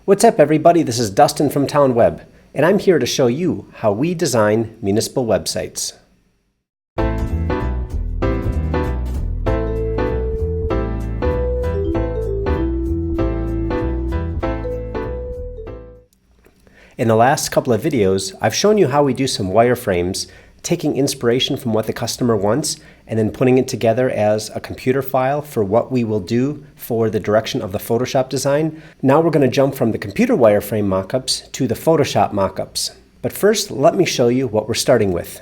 What's up, everybody? This is Dustin from TownWeb, and I'm here to show you how we design municipal websites. In the last couple of videos, I've shown you how we do some wireframes, taking inspiration from what the customer wants and then putting it together as a computer file for what we will do for the direction of the Photoshop design. Now we're going to jump from the computer wireframe mockups to the Photoshop mockups. But first, let me show you what we're starting with.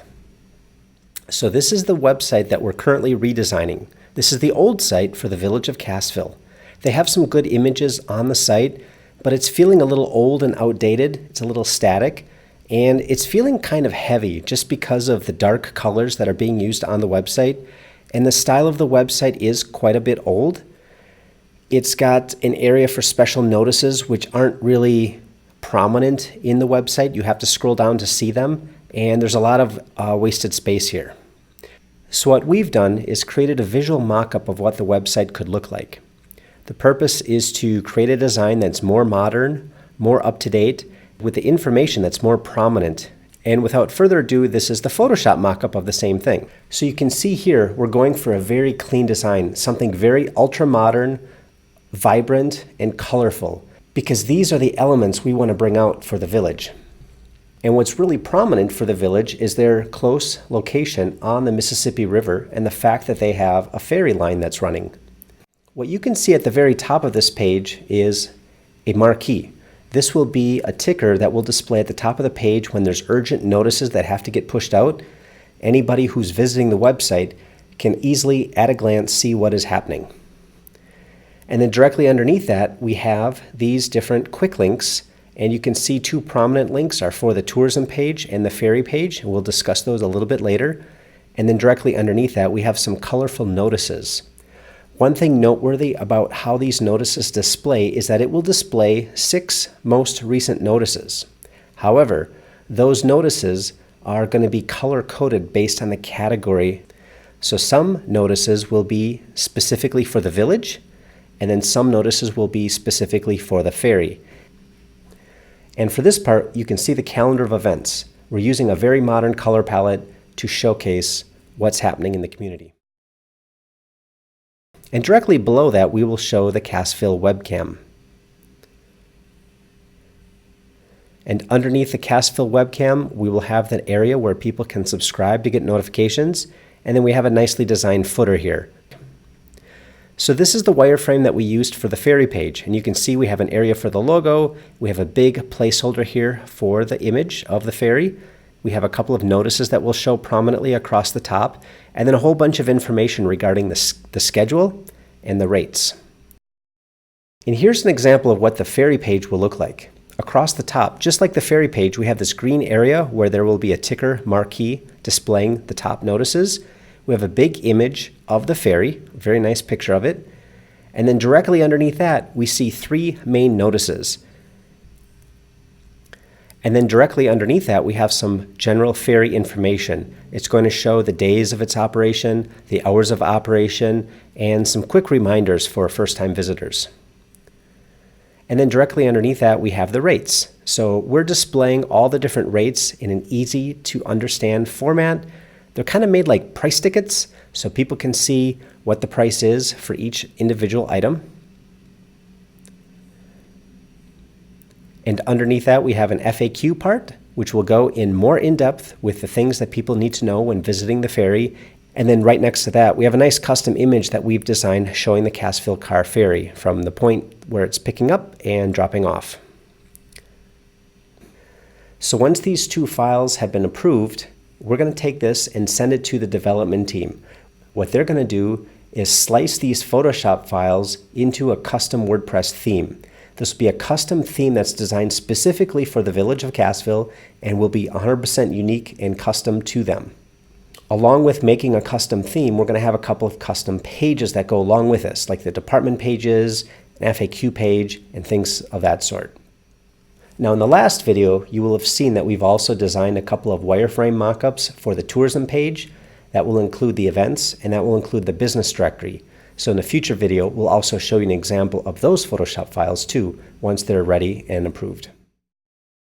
So this is the website that we're currently redesigning. This is the old site for the Village of Cassville. They have some good images on the site, but it's feeling a little old and outdated. It's a little static. And it's feeling kind of heavy just because of the dark colors that are being used on the website. And the style of the website is quite a bit old. It's got an area for special notices which aren't really prominent in the website. You have to scroll down to see them. And there's a lot of wasted space here. So what we've done is created a visual mock-up of what the website could look like. The purpose is to create a design that's more modern, more up-to-date, with the information that's more prominent. And without further ado, this is the Photoshop mockup of the same thing. So you can see here, we're going for a very clean design, something very ultra-modern, vibrant, and colorful, because these are the elements we want to bring out for the village. And what's really prominent for the village is their close location on the Mississippi River and the fact that they have a ferry line that's running. What you can see at the very top of this page is a marquee. This will be a ticker that will display at the top of the page when there's urgent notices that have to get pushed out. Anybody who's visiting the website can easily, at a glance, see what is happening. And then directly underneath that, we have these different quick links. And you can see two prominent links are for the tourism page and the ferry page. And we'll discuss those a little bit later. And then directly underneath that, we have some colorful notices. One thing noteworthy about how these notices display is that it will display 6 most recent notices. However, those notices are going to be color-coded based on the category. So some notices will be specifically for the village, and then some notices will be specifically for the ferry. And for this part, you can see the calendar of events. We're using a very modern color palette to showcase what's happening in the community. And directly below that, we will show the Cassville webcam. And underneath the Cassville webcam, we will have that area where people can subscribe to get notifications. And then we have a nicely designed footer here. So this is the wireframe that we used for the ferry page. And you can see we have an area for the logo. We have a big placeholder here for the image of the ferry. We have a couple of notices that will show prominently across the top, and then a whole bunch of information regarding the schedule and the rates. And here's an example of what the ferry page will look like. Across the top, just like the ferry page, we have this green area where there will be a ticker marquee displaying the top notices. We have a big image of the ferry, a very nice picture of it. And then directly underneath that, we see 3 main notices. And then directly underneath that, we have some general ferry information. It's going to show the days of its operation, the hours of operation, and some quick reminders for first-time visitors. And then directly underneath that, we have the rates. So we're displaying all the different rates in an easy-to-understand format. They're kind of made like price tickets, so people can see what the price is for each individual item. And underneath that, we have an FAQ part, which will go in more in-depth with the things that people need to know when visiting the ferry. And then right next to that, we have a nice custom image that we've designed showing the Cassville Car Ferry from the point where it's picking up and dropping off. So once these 2 files have been approved, we're going to take this and send it to the development team. What they're going to do is slice these Photoshop files into a custom WordPress theme. This will be a custom theme that's designed specifically for the Village of Cassville and will be 100% unique and custom to them. Along with making a custom theme, we're going to have a couple of custom pages that go along with this, like the department pages, an FAQ page, and things of that sort. Now in the last video, you will have seen that we've also designed a couple of wireframe mockups for the tourism page that will include the events and that will include the business directory. So in a future video, we'll also show you an example of those Photoshop files too, once they're ready and approved.